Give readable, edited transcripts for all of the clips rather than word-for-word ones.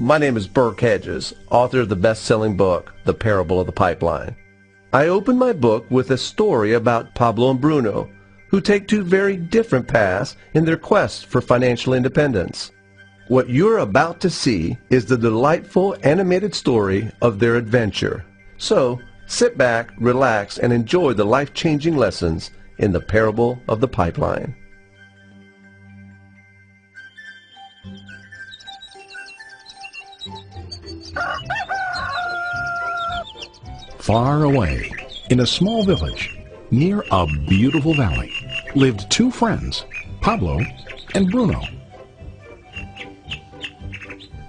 my name is Burke Hedges, author of the best-selling book, The Parable of the Pipeline. I open my book with a story about Pablo and Bruno, who take two very different paths in their quest for financial independence. What you're about to see is the delightful animated story of their adventure. So, sit back, relax, and enjoy the life-changing lessons in The Parable of the Pipeline. Far away, in a small village, near a beautiful valley, lived two friends, Pablo and Bruno.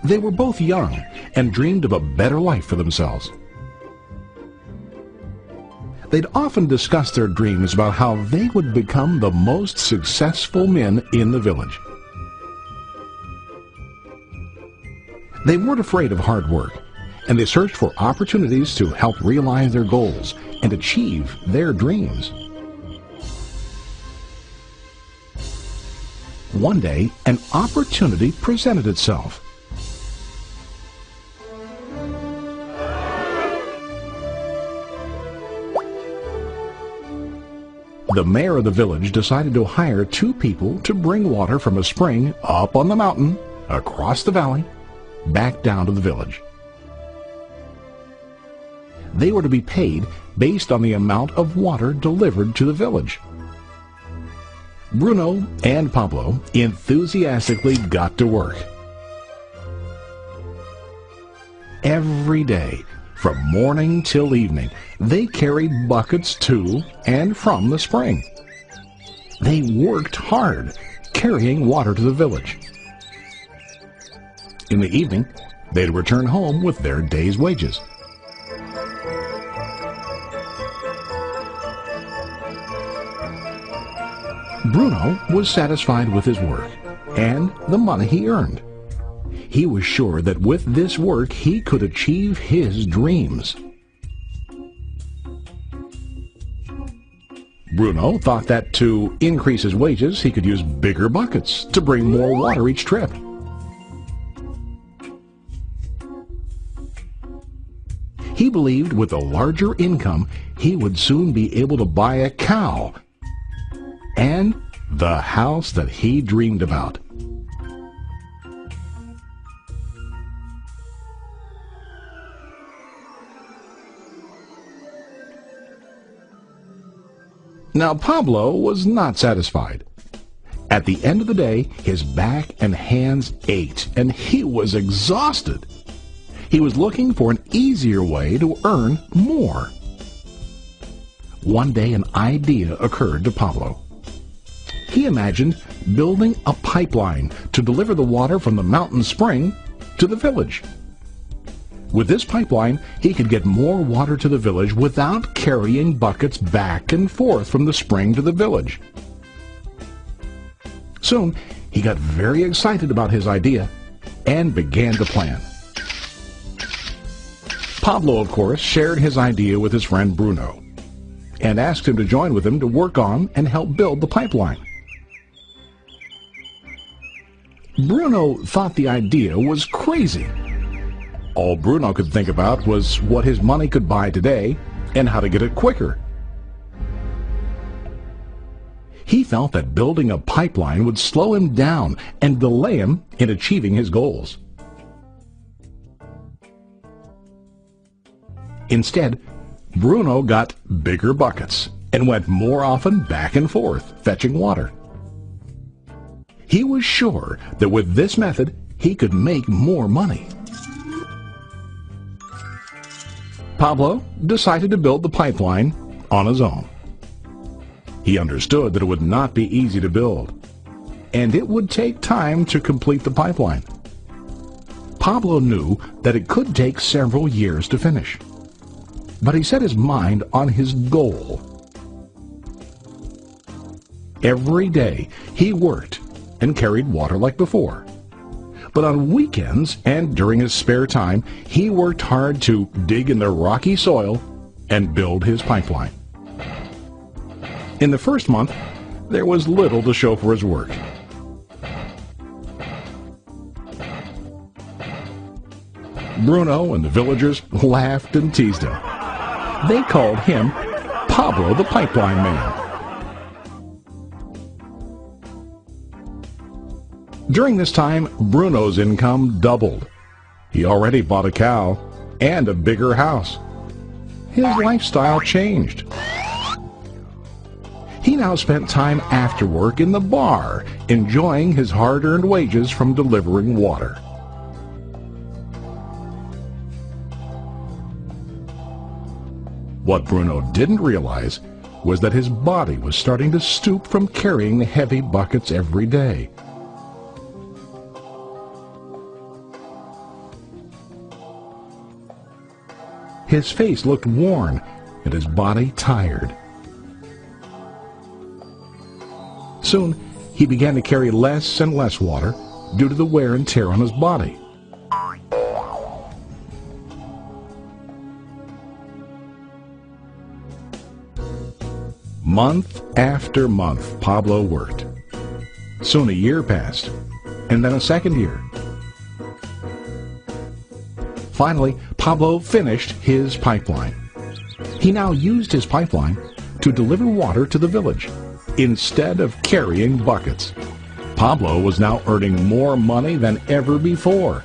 They were both young and dreamed of a better life for themselves. They'd often discuss their dreams about how they would become the most successful men in the village. They weren't afraid of hard work, and they searched for opportunities to help realize their goals and achieve their dreams. One day, an opportunity presented itself. The mayor of the village decided to hire two people to bring water from a spring up on the mountain, across the valley, back down to the village. They were to be paid based on the amount of water delivered to the village. Bruno and Pablo enthusiastically got to work. Every day, from morning till evening, they carried buckets to and from the spring. They worked hard, carrying water to the village. In the evening, they'd return home with their day's wages. Bruno was satisfied with his work and the money he earned. He was sure that with this work he could achieve his dreams. Bruno thought that to increase his wages he could use bigger buckets to bring more water each trip. He believed with a larger income he would soon be able to buy a cow and the house that he dreamed about. Now Pablo was not satisfied. At the end of the day, his back and hands ached, and he was exhausted. He was looking for an easier way to earn more. One day an idea occurred to Pablo. He imagined building a pipeline to deliver the water from the mountain spring to the village. With this pipeline, he could get more water to the village without carrying buckets back and forth from the spring to the village. Soon, he got very excited about his idea and began to plan. Pablo, of course, shared his idea with his friend Bruno and asked him to join with him to work on and help build the pipeline. Bruno thought the idea was crazy. All Bruno could think about was what his money could buy today and how to get it quicker. He felt that building a pipeline would slow him down and delay him in achieving his goals. Instead, Bruno got bigger buckets and went more often back and forth, fetching water. He was sure that with this method, he could make more money. Pablo decided to build the pipeline on his own. He understood that it would not be easy to build, and it would take time to complete the pipeline. Pablo knew that it could take several years to finish, but he set his mind on his goal. Every day he worked and carried water like before. But on weekends and during his spare time, he worked hard to dig in the rocky soil and build his pipeline. In the first month, there was little to show for his work. Bruno and the villagers laughed and teased him. They called him Pablo the Pipeline Man. During this time, Bruno's income doubled. He already bought a cow and a bigger house. His lifestyle changed. He now spent time after work in the bar, enjoying his hard-earned wages from delivering water. What Bruno didn't realize was that his body was starting to stoop from carrying the heavy buckets every day. His face looked worn and his body tired. Soon, he began to carry less and less water due to the wear and tear on his body. Month after month, Pablo worked. Soon a year passed, and then a second year. Finally, Pablo finished his pipeline. He now used his pipeline to deliver water to the village instead of carrying buckets. Pablo was now earning more money than ever before.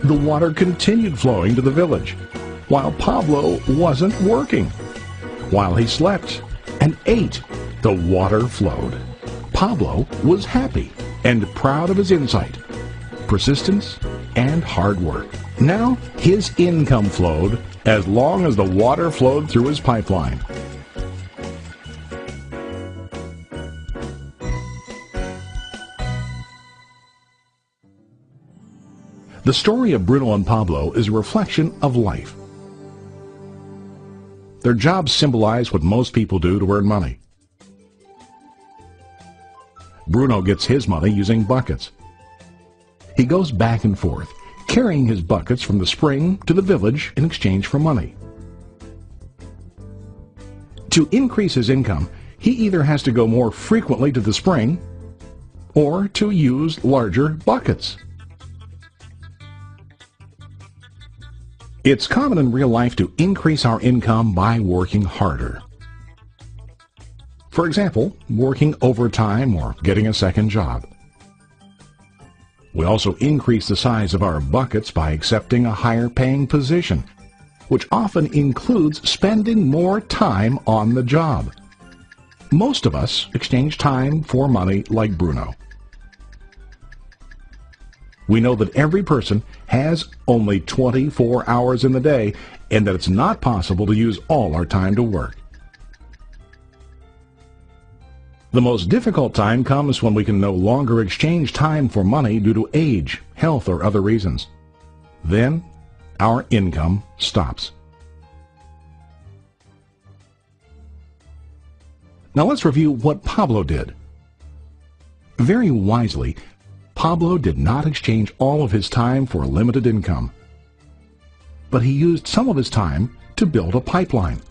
The water continued flowing to the village, while Pablo wasn't working. While he slept and ate, the water flowed. Pablo was happy and proud of his insight, persistence, and hard work. Now his income flowed as long as the water flowed through his pipeline. The story of Bruno and Pablo is a reflection of life. Their jobs symbolize what most people do to earn money. Bruno gets his money using buckets. He goes back and forth, carrying his buckets from the spring to the village in exchange for money. To increase his income, he either has to go more frequently to the spring or to use larger buckets. It's common in real life to increase our income by working harder. For example, working overtime or getting a second job. We also increase the size of our buckets by accepting a higher paying position, which often includes spending more time on the job. Most of us exchange time for money like Bruno. We know that every person has only 24 hours in the day and that it's not possible to use all our time to work. The most difficult time comes when we can no longer exchange time for money due to age, health, or other reasons. Then, our income stops. Now let's review what Pablo did. Very wisely, Pablo did not exchange all of his time for a limited income, but he used some of his time to build a pipeline.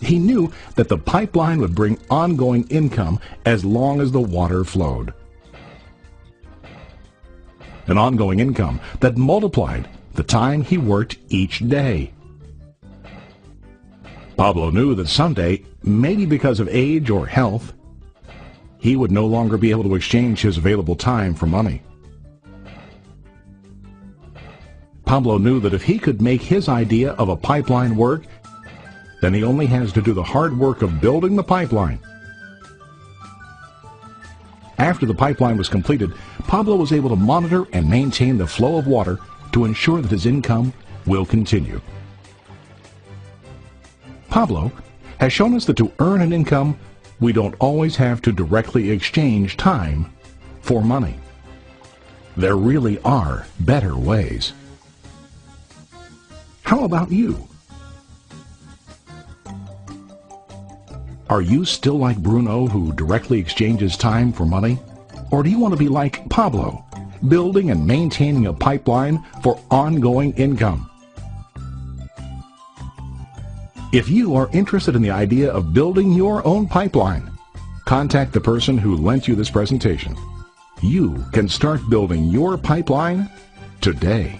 He knew that the pipeline would bring ongoing income as long as the water flowed. An ongoing income that multiplied the time he worked each day. Pablo knew that someday, maybe because of age or health, he would no longer be able to exchange his available time for money. Pablo knew that if he could make his idea of a pipeline work, then he only has to do the hard work of building the pipeline. After the pipeline was completed, Pablo was able to monitor and maintain the flow of water to ensure that his income will continue. Pablo has shown us that to earn an income, we don't always have to directly exchange time for money. There really are better ways. How about you? Are you still like Bruno, who directly exchanges time for money? Or do you want to be like Pablo, building and maintaining a pipeline for ongoing income? If you are interested in the idea of building your own pipeline, contact the person who lent you this presentation. You can start building your pipeline today.